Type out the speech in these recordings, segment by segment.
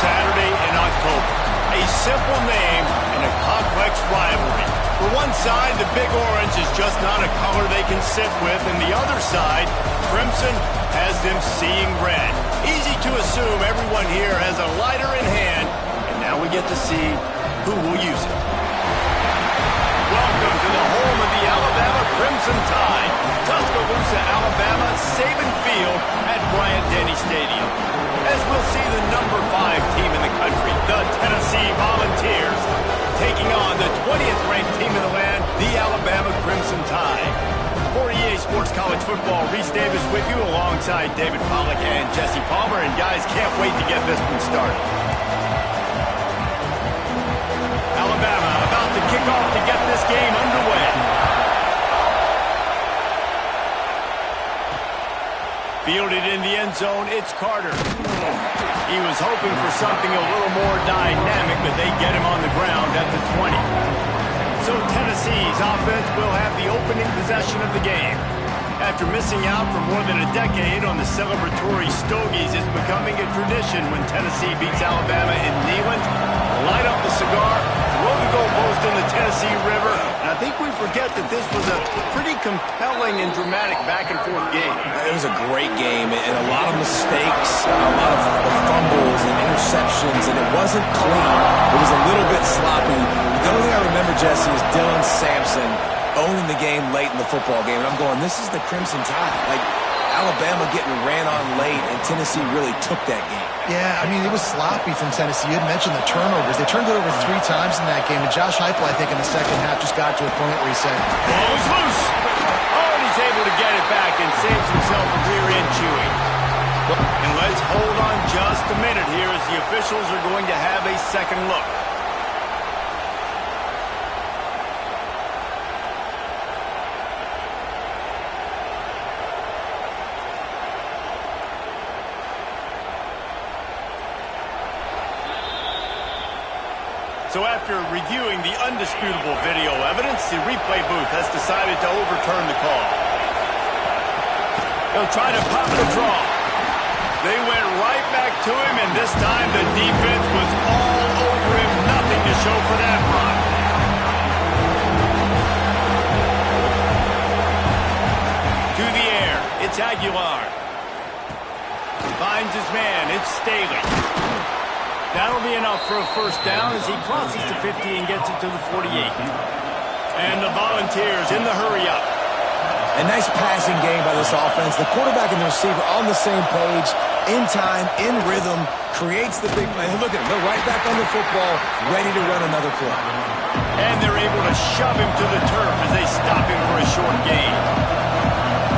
Saturday in October. A simple name and a complex rivalry. For one side, the Big Orange is just not a color they can sit with, and the other side, Crimson, has them seeing red. Easy to assume everyone here has a lighter in hand, and now we get to see who will use it. Welcome to the home of the Alabama Crimson Tide, Tuscaloosa, Alabama, Saban Field at Bryant-Denny Stadium. As we'll see the number 5 team in the country, the Tennessee Volunteers, taking on the 20th ranked team in the land, the Alabama Crimson Tide. For EA Sports College Football, Reese Davis with you alongside David Pollack and Jesse Palmer. And guys, can't wait to get this one started. Alabama about to kick off to get this game underway. Fielded in the end zone, it's Carter. He was hoping for something a little more dynamic, but they get him on the ground at the 20. So Tennessee's offense will have the opening possession of the game. After missing out for more than a decade on the celebratory Stogies, it's becoming a tradition when Tennessee beats Alabama in Neyland. Light up the cigar, throw the goalpost in the Tennessee River, and I think we forget that this was a pretty compelling and dramatic back-and-forth game. It was a great game, and a lot of mistakes, a lot of fumbles and interceptions, and it wasn't clean. It was a little bit sloppy. The only thing I remember, Jesse, is Dylan Sampson owning the game late in the football game, and I'm going, this is the Crimson Tide. Like, Alabama getting ran on late, and Tennessee really took that game. Yeah, I mean, it was sloppy from Tennessee. You had mentioned the turnovers. They turned it over 3 times in that game, and Josh Heupel, I think, in the second half just got to a point where he said, ball is loose. Oh, and he's able to get it back and saves himself a rear-end chewing. And let's hold on just a minute here as the officials are going to have a second look. So after reviewing the undisputable video evidence, the replay booth has decided to overturn the call. They'll try to pop it a draw. They went right back to him, and this time the defense was all over him. Nothing to show for that run. To the air, it's Aguilar. Finds his man, it's Staley. That'll be enough for a first down as he crosses the 50 and gets it to the 48. And the Volunteers in the hurry-up. A nice passing game by this offense. The quarterback and the receiver on the same page, in time, in rhythm, creates the big play. Look at him, they're right back on the football, ready to run another play. And they're able to shove him to the turf as they stop him for a short gain.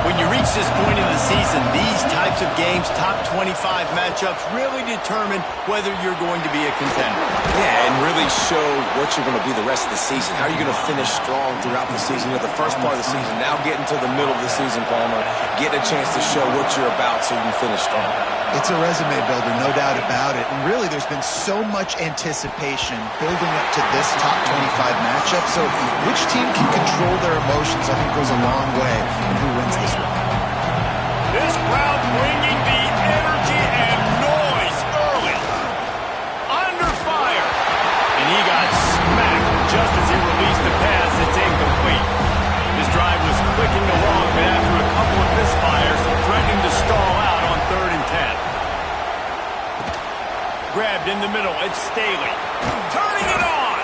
When you reach this point in the season, these types of games, top 25 matchups, really determine whether you're going to be a contender. Yeah, and really show what you're going to be the rest of the season. How are you going to finish strong throughout the season? At the first part of the season, now getting to the middle of the season, Palmer, getting a chance to show what you're about so you can finish strong. it's a resume builder, no doubt about it. And really, there's been so much anticipation building up to this top 25 matchup. So which team can control their emotions, I think, goes a long way in who wins this one. This crowd bringing the energy and noise early. Under fire. And he got smacked just as he released the pass. It's incomplete. His drive was clicking along, but after a couple of misfires, threatening to stall out on 3rd and 10. Grabbed in the middle, it's Staley. Turning it on!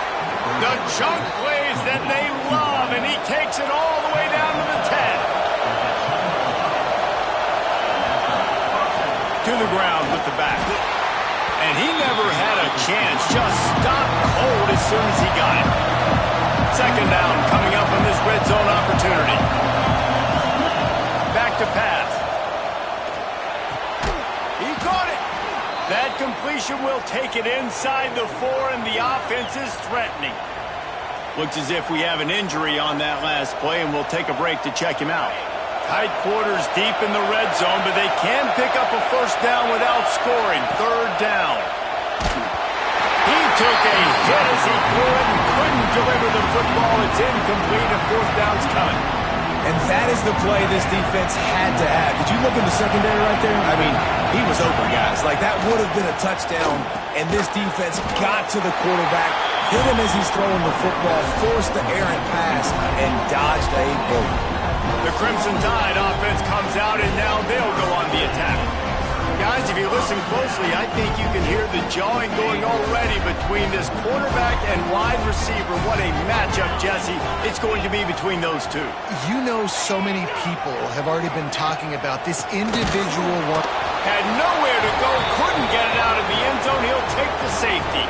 The chunk plays that they love, and he takes it all the way down to the 10. To the ground with the back. And he never had a chance, just stopped cold as soon as he got it. 2nd down coming up on this red zone opportunity. Back to pass. He caught it. That completion will take it inside the 4, and the offense is threatening. Looks as if we have an injury on that last play, and we'll take a break to check him out. Tight quarters deep in the red zone, but they can pick up a 1st down without scoring. 3rd down. He took a hit as he threw it and couldn't deliver the football. It's incomplete, and 4th down's coming. And that is the play this defense had to have. Did you look in the secondary right there? I mean, he was open, guys. like that would have been a touchdown, and this defense got to the quarterback, hit him as he's throwing the football, forced the errant pass, and dodged a bullet. The Crimson Tide offense comes out, and now they'll go on the attack. Guys, if you listen closely, I think you can hear the jawing going already between this quarterback and wide receiver. What a matchup, Jesse, it's going to be between those two. You know, so many people have already been talking about this individual one. Had nowhere to go, couldn't get it out of the end zone. He'll take the safety.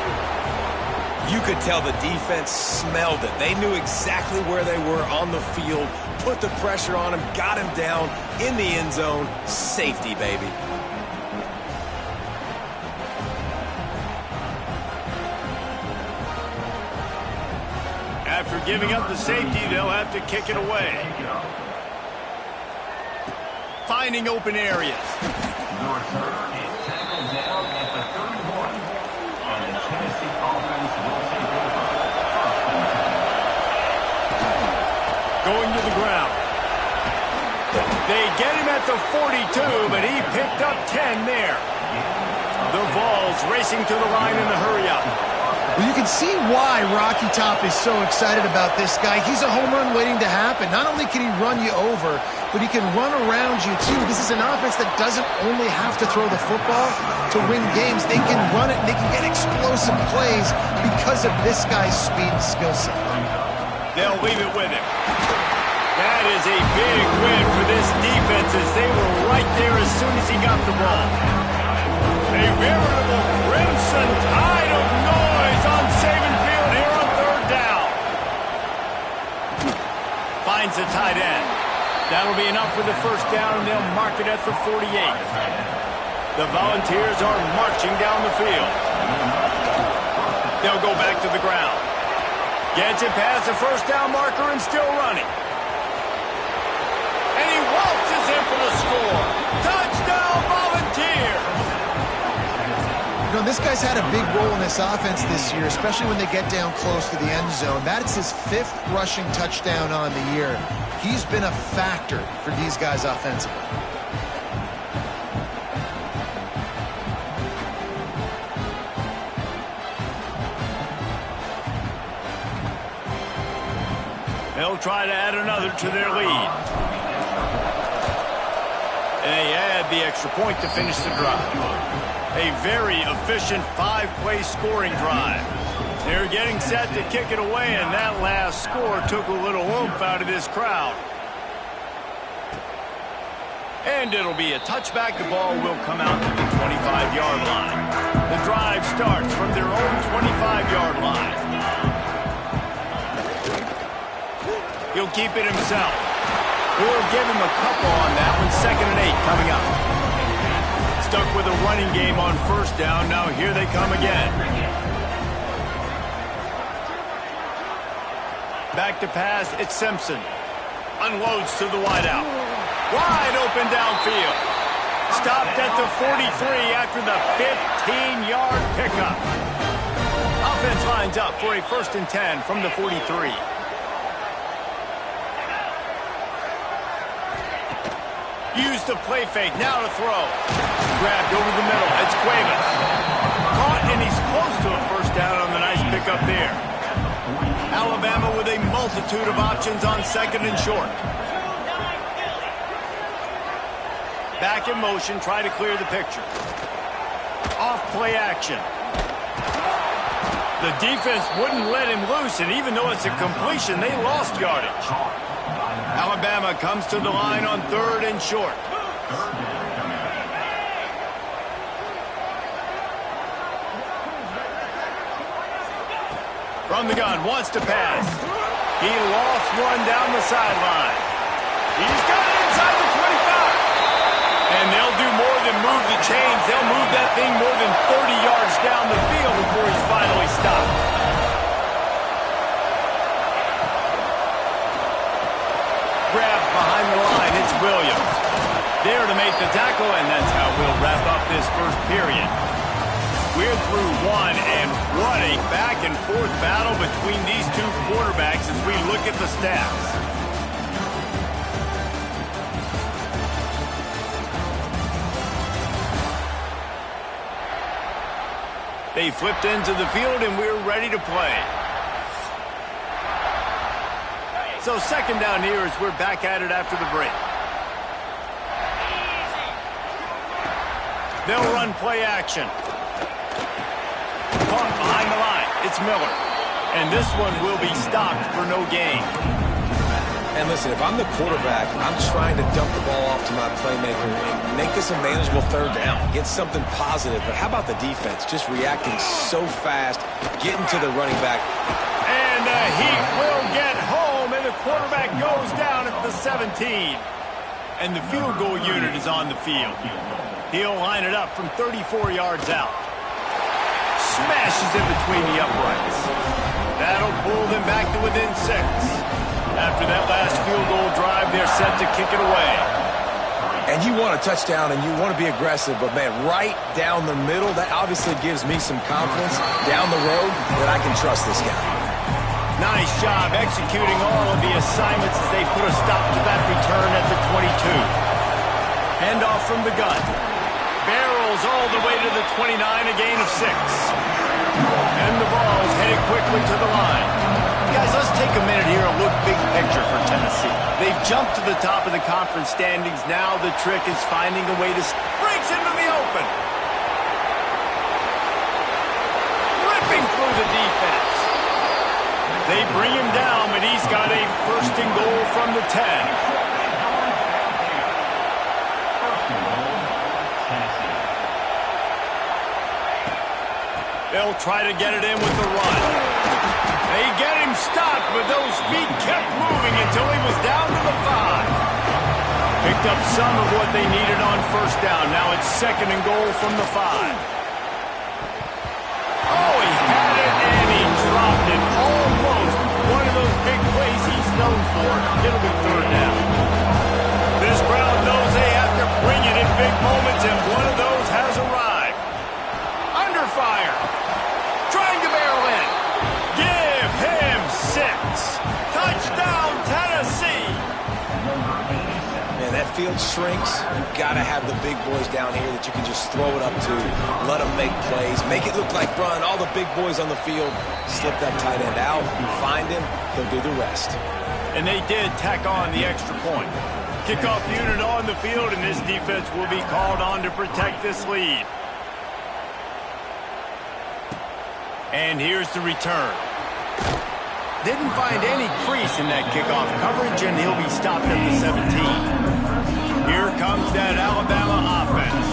You could tell the defense smelled it. They knew exactly where they were on the field, put the pressure on him, got him down in the end zone. Safety, baby. After giving up the safety, they'll have to kick it away. Finding open areas. Your third is tackled down at the 31. And the Tennessee offense will take over. Going to the ground. They get him at the 42, but he picked up 10 there. The Vols racing to the line in the hurry-up. Well, you can see why Rocky Top is so excited about this guy. He's a home run waiting to happen. Not only can he run you over, but he can run around you, too. This is an offense that doesn't only have to throw the football to win games. They can run it, and they can get explosive plays because of this guy's speed and skill set. They'll leave it with him. That is a big win for this defense as they were right there as soon as he got the ball. A veritable Crimson Tide of noise on Saban Field here on third down. Finds the tight end. That'll be enough for the first down, and they'll mark it at the 48. The Volunteers are marching down the field. They'll go back to the ground. Gets it past the first down marker and still running. And he waltzes in for the score. Touchdown, Volunteers! You know, this guy's had a big role in this offense this year, especially when they get down close to the end zone. That's his 5th rushing touchdown on the year. He's been a factor for these guys offensively. They'll try to add another to their lead. And they add the extra point to finish the drive. A very efficient 5-play scoring drive. They're getting set to kick it away, and that last score took a little oomph out of this crowd. And it'll be a touchback. The ball will come out to the 25-yard line. The drive starts from their own 25-yard line. He'll keep it himself. We'll give him a couple on that one. 2nd and 8 coming up. Stuck with a running game on first down. Now here they come again. Back to pass. It's Simpson. Unloads to the wideout. Wide open downfield. Stopped at the 43 after the 15-yard pickup. Offense lines up for a 1st and 10 from the 43. Use the play fake, now to throw. Grabbed over the middle, it's Cuevas. Caught, and he's close to a first down on the nice pickup there. Alabama with a multitude of options on 2nd and short. Back in motion, try to clear the picture. Off play action. The defense wouldn't let him loose, and even though it's a completion, they lost yardage. Alabama comes to the line on 3rd and short. From the gun, wants to pass. He lost one down the sideline. He's got it inside the 25. And they'll do more than move the chains. They'll move that thing more than 30 yards down the field before he's finally stopped. Grab behind the line, it's Williams. There to make the tackle, and that's how we'll wrap up this first period. We're through one, and what a back-and-forth battle between these two quarterbacks as we look at the stats. They flipped into the field, and we're ready to play. So second down here as we're back at it after the break. They'll run play action. Caught behind the line. It's Miller. And this one will be stopped for no gain. And listen, if I'm the quarterback, I'm trying to dump the ball off to my playmaker and make this a manageable third down. Get something positive. But how about the defense? Just reacting so fast, getting to the running back. And the Heat will get home, and the quarterback goes down at the 17. And the field goal unit is on the field. He'll line it up from 34 yards out. Smashes in between the uprights. That'll pull them back to within 6. After that last field goal drive, they're set to kick it away. And you want a touchdown and you want to be aggressive, but man, right down the middle, that obviously gives me some confidence down the road that I can trust this guy. Nice job executing all of the assignments as they put a stop to that return at the 22. Handoff from the gun. Barrels all the way to the 29, a gain of 6. And the ball's headed quickly to the line. Guys, let's take a minute here and look big picture for Tennessee. They've jumped to the top of the conference standings. Now the trick is finding a way to breaks into the open. Ripping through the defense. They bring him down, but he's got a first and goal from the 10. They'll try to get it in with the run. They get him stopped, but those feet kept moving until he was down to the 5. Picked up some of what they needed on first down. Now it's second and goal from the 5. Oh, he had it, and he dropped it. Almost one of those big plays he's known for. It'll be third down. This crowd knows they have to bring it in big moments, and one of those has arrived. Under fire. Trying to barrel in. Give him 6. Touchdown, Tennessee. Man, that field shrinks. You've got to have the big boys down here that you can just throw it up to, let them make plays, make it look like run. All the big boys on the field, slip that tight end out, find him, he'll do the rest. And they did tack on the extra point. Kickoff unit on the field, and this defense will be called on to protect this lead. And here's the return. Didn't find any crease in that kickoff coverage, and he'll be stopped at the 17. Here comes that Alabama offense.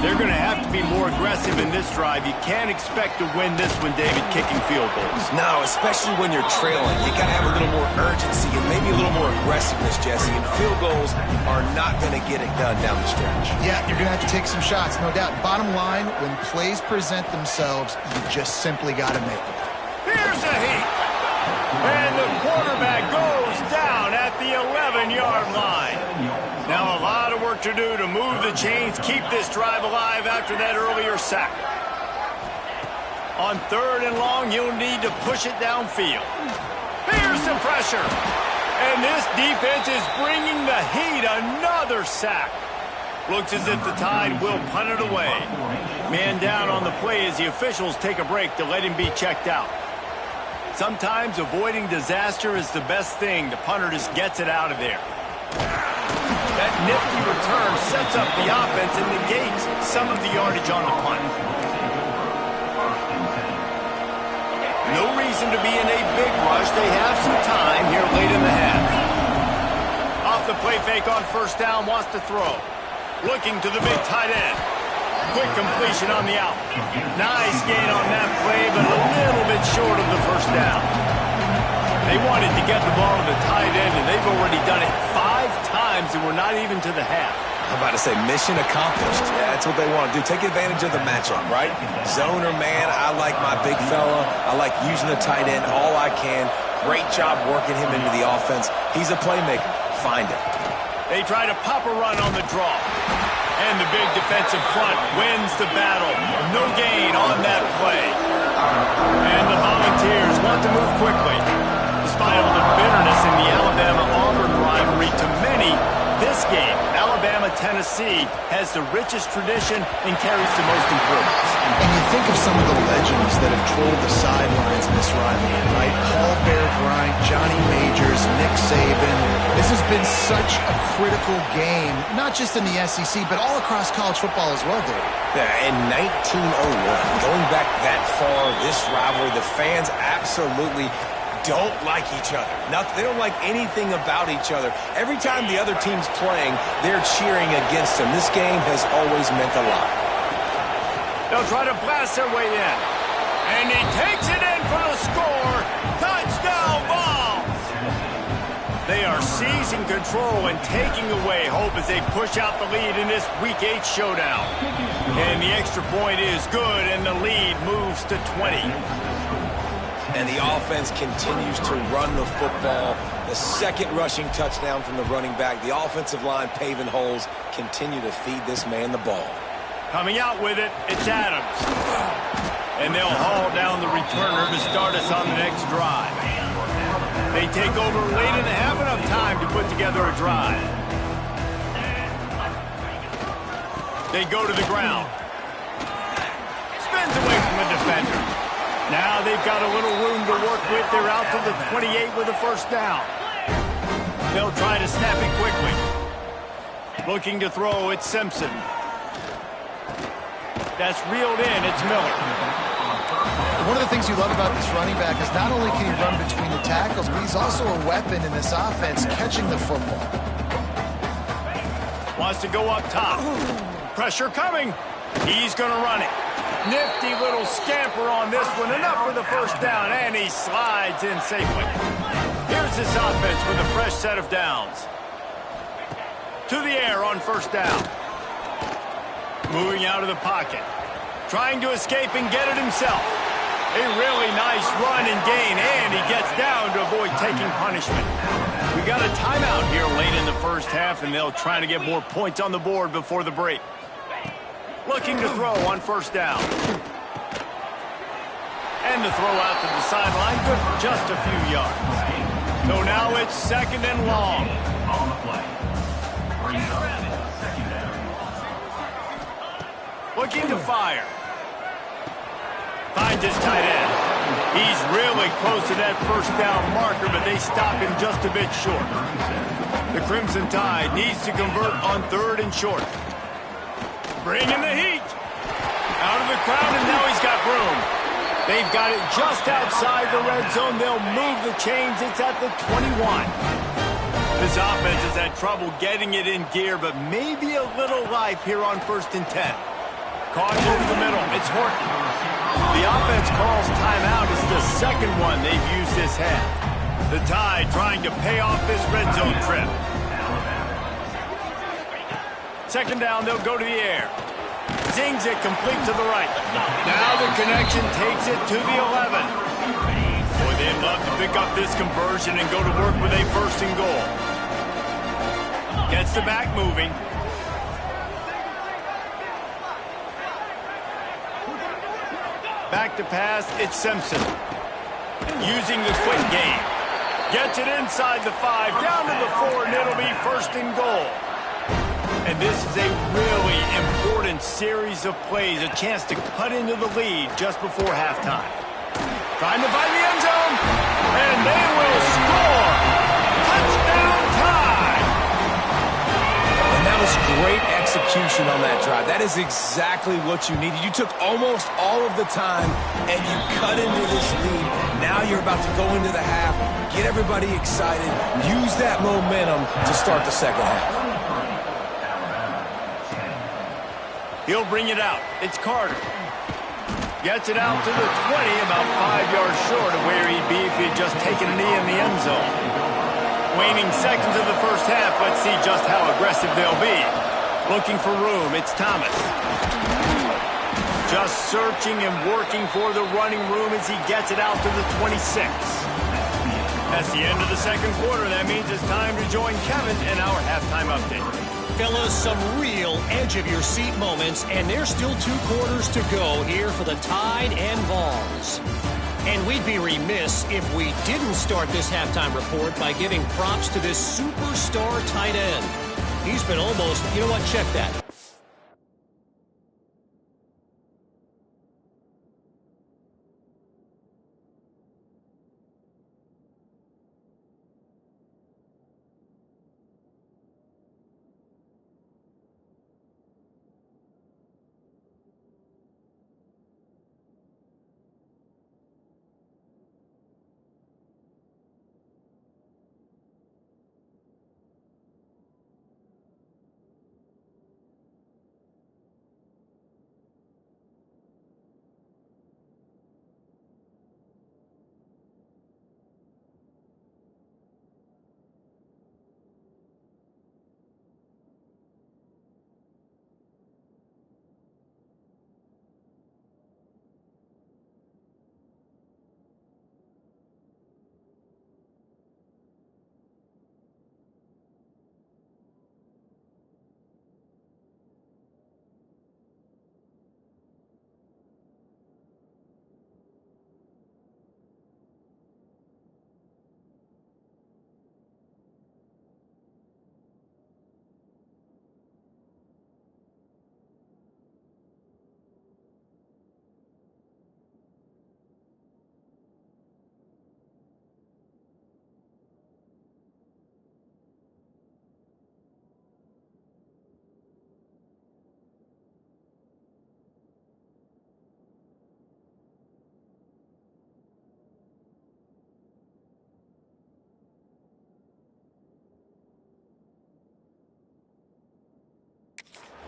They're going to have to be more aggressive in this drive. You can't expect to win this one, David, kicking field goals. No, especially when you're trailing. You got to have a little more urgency and maybe a little more aggressiveness, Jesse. And field goals are not going to get it done down the stretch. Yeah, you're going to have to take some shots, no doubt. Bottom line, when plays present themselves, you just simply got to make them. Here's a Heat. And the quarterback goes down at the 11-yard line. Now a lot of work to do to move the chains, keep this drive alive after that earlier sack. On third and long, you'll need to push it downfield. Here's some pressure. And this defense is bringing the Heat another sack. Looks as if the Tide will punt it away. Man down on the play as the officials take a break to let him be checked out. Sometimes avoiding disaster is the best thing. The punter just gets it out of there. That nifty return sets up the offense and negates some of the yardage on the punt. No reason to be in a big rush. They have some time here late in the half. Off the play fake on first down, wants to throw. Looking to the big tight end. Quick completion on the out. Nice gain on that play, but a little bit short of the first down. They wanted to get the ball to the tight end, and they've already done it 5 times, and we're not even to the half. I'm about to say mission accomplished. Yeah, that's what they want to do. Take advantage of the matchup, right? Zone or man, I like my big fella. I like using the tight end all I can. Great job working him into the offense. He's a playmaker. Find him. They try to pop a run on the draw. And the big defensive front wins the battle. No gain on that play. And the Volunteers want to move quickly. Despite all the bitterness in the Alabama-Auburn rivalry, to many, this game, Alabama Tennessee has the richest tradition and carries the most improvements. And you think of some of the legends that have trolled the sidelines in this rivalry, right? Paul Bear Bryant, Johnny Majors, Nick Saban. This has been such a critical game, not just in the SEC, but all across college football as well, Dave. Yeah, in 1901, going back that far, this rivalry, the fans absolutely don't like each other. They don't like anything about each other. Every time the other team's playing, they're cheering against them. This game has always meant a lot. They'll try to blast their way in. And he takes it in for the score. Touchdown, Vols! They are seizing control and taking away hope as they push out the lead in this Week 8 showdown. And the extra point is good, and the lead moves to 20. And the offense continues to run the football. The second rushing touchdown from the running back. The offensive line paving holes. Continue to feed this man the ball. Coming out with it, it's Adams. And they'll haul down the returner to start us on the next drive. They take over late and have enough time to put together a drive. They go to the ground. Spins away from the defender. Now they've got a little room to work with. They're out to the 28 with a first down. They'll try to snap it quickly. Looking to throw, it's Simpson. That's reeled in, it's Miller. One of the things you love about this running back is not only can he run between the tackles, but he's also a weapon in this offense, catching the football. Wants to go up top. Pressure coming. He's going to run it. Nifty little scamper on this one. Enough for the first down, and he slides in safely. Here's this offense with a fresh set of downs. To the air on first down. Moving out of the pocket. Trying to escape and get it himself. A really nice run and gain, and he gets down to avoid taking punishment. We got a timeout here late in the first half, and they'll try to get more points on the board before the break. Looking to throw on first down. And the throw out to the sideline, good for just a few yards. So now it's second and long. On the play. Second down. Looking to fire. Finds his tight end. He's really close to that first down marker, but they stop him just a bit short. The Crimson Tide needs to convert on third and short. Bringing the heat. Out of the crowd, and now he's got room. They've got it just outside the red zone. They'll move the chains. It's at the 21. This offense has had trouble getting it in gear, but maybe a little life here on 1st and 10. Caught over the middle. It's Horton. The offense calls timeout. It's the second one they've used this half. The Tide trying to pay off this red zone trip. Second down, they'll go to the air. Zings it complete to the right. Now the connection takes it to the 11. Boy, they'd love to pick up this conversion and go to work with a first and goal. Gets the back moving. Back to pass, it's Simpson. Using the quick game. Gets it inside the 5, down to the 4, and it'll be first and goal. And this is a really important series of plays, a chance to cut into the lead just before halftime. Trying to find the end zone, and they will score. Touchdown Tide! And that was great execution on that drive. That is exactly what you needed. You took almost all of the time, and you cut into this lead. Now you're about to go into the half, get everybody excited, use that momentum to start the second half. He'll bring it out. It's Carter. Gets it out to the 20, about 5 yards short of where he'd be if he had just taken a knee in the end zone. Waning seconds of the first half, let's see just how aggressive they'll be. Looking for room, it's Thomas. Just searching and working for the running room as he gets it out to the 26. That's the end of the second quarter. That means it's time to join Kevin in our halftime update. Fellas, some real edge-of-your-seat moments, and there's still 2 quarters to go here for the Tide and Vols. And we'd be remiss if we didn't start this halftime report by giving props to this superstar tight end. He's been almost, you know what, check that.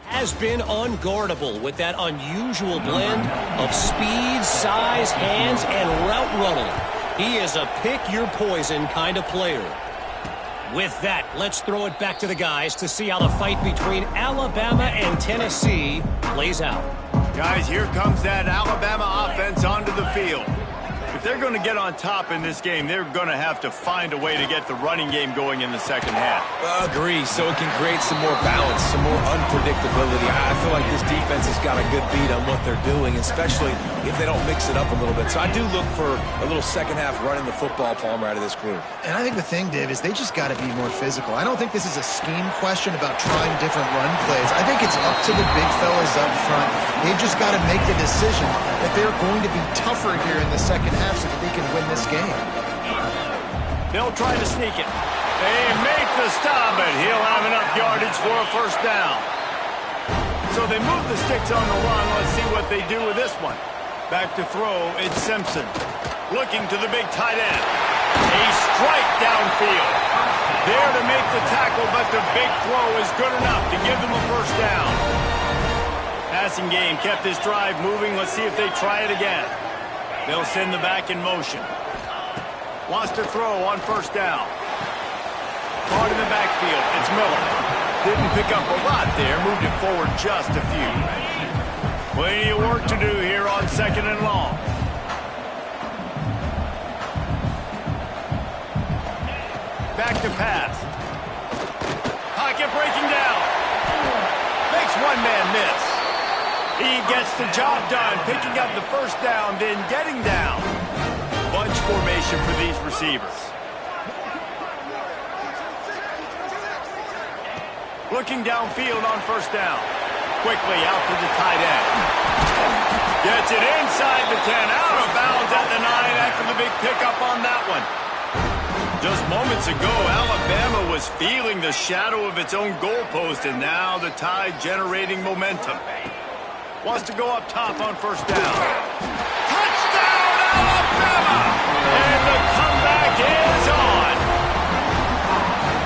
Has been unguardable with that unusual blend of speed, size, hands, and route running. He is a pick-your-poison kind of player. With that, let's throw it back to the guys to see how the fight between Alabama and Tennessee plays out. Guys, here comes that Alabama offense onto the field. If they're going to get on top in this game, they're going to have to find a way to get the running game going in the second half. Agree, so it can create some more balance, some more unpredictability. I feel like this defense has got a good beat on what they're doing, especially if they don't mix it up a little bit. So I do look for a little second half running the football, Palmer, out of this group. And I think the thing, Dave, is they just got to be more physical. I don't think this is a scheme question about trying different run plays. I think it's up to the big fellas up front. They've just got to make the decision that they're going to be tougher here in the second half so that they can win this game. They'll try to sneak it. They make the stop, but he'll have enough yardage for a first down. So they move the sticks on the run. Let's see what they do with this one. Back to throw, it's Simpson. Looking to the big tight end. A strike downfield. There to make the tackle, but the big throw is good enough to give them a first down. Passing game kept this drive moving. Let's see if they try it again. They'll send the back in motion. Wants to throw on first down. Caught in the backfield. It's Miller. Didn't pick up a lot there. Moved it forward just a few. Plenty of work to do here on second and long. Back to pass. Pocket breaking down. Makes one man miss. He gets the job done, picking up the first down, then getting down. Bunch formation for these receivers. Looking downfield on first down. Quickly out to the tight end. Gets it inside the 10, out of bounds at the 9 after the big pickup on that one. Just moments ago, Alabama was feeling the shadow of its own goalpost, and now the Tide generating momentum. Wants to go up top on first down. Touchdown, Alabama! And the comeback is on.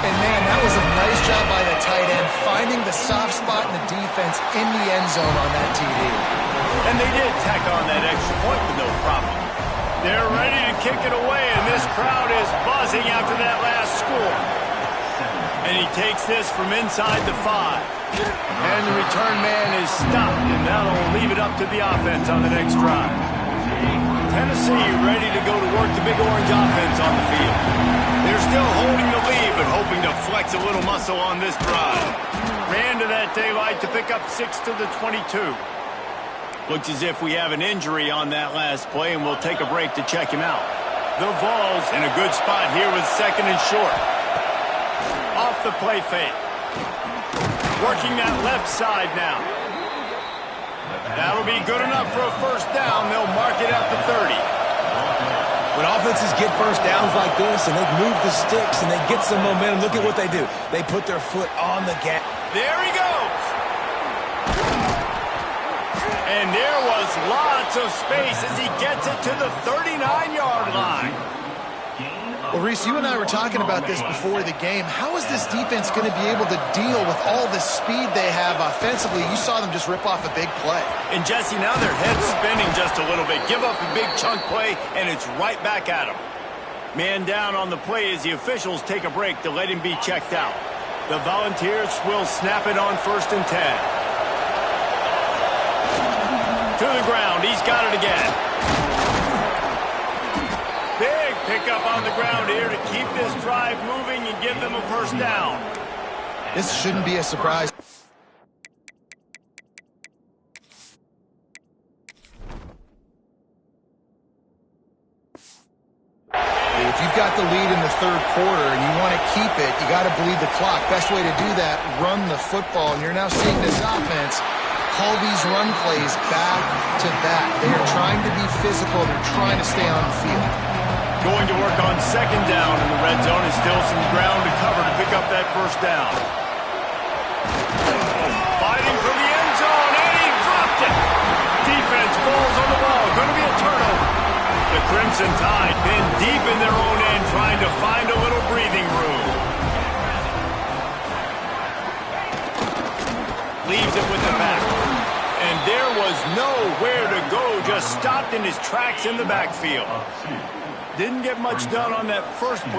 And man, that was a nice job by the tight end, finding the soft spot in the defense in the end zone on that TD. And they did tack on that extra point with no problem. They're ready to kick it away, and this crowd is buzzing after that last score. And he takes this from inside the 5. And the return man is stopped, and that'll leave it up to the offense on the next drive. Tennessee ready to go to work the big orange offense on the field. They're still holding the lead, but hoping to flex a little muscle on this drive. Ran to that daylight to pick up 6 to the 22. Looks as if we have an injury on that last play, and we'll take a break to check him out. The Vols in a good spot here with second and short. Off the play fake. Working that left side now. That'll be good enough for a first down. They'll mark it at the 30. When offenses get first downs like this and they move the sticks and they get some momentum, look at what they do. They put their foot on the gas. There he goes. And there was lots of space as he gets it to the 39-yard line. Well, Reese, you and I were talking about this before the game. How is this defense going to be able to deal with all the speed they have offensively? You saw them just rip off a big play. And, Jesse, now their head's spinning just a little bit. Give up a big chunk play, and it's right back at them. Man down on the play as the officials take a break to let him be checked out. The Volunteers will snap it on 1st and 10. To the ground. He's got it again. Big pickup on the ground here to keep this drive moving and give them a first down. This shouldn't be a surprise. If you've got the lead in the 3rd quarter and you want to keep it, you got to bleed the clock. Best way to do that, run the football. And you're now seeing this offense call these run plays back to back. They are trying to be physical. They're trying to stay on the field. Going to work on 2nd down in the red zone. Is still some ground to cover to pick up that first down. Fighting for the end zone, and he dropped it. Defense falls on the ball. Going to be a turnover. The Crimson Tide been deep in their own end trying to find a little breathing room. Leaves it with the back. And there was nowhere to go. Just stopped in his tracks in the backfield. Didn't get much done on that first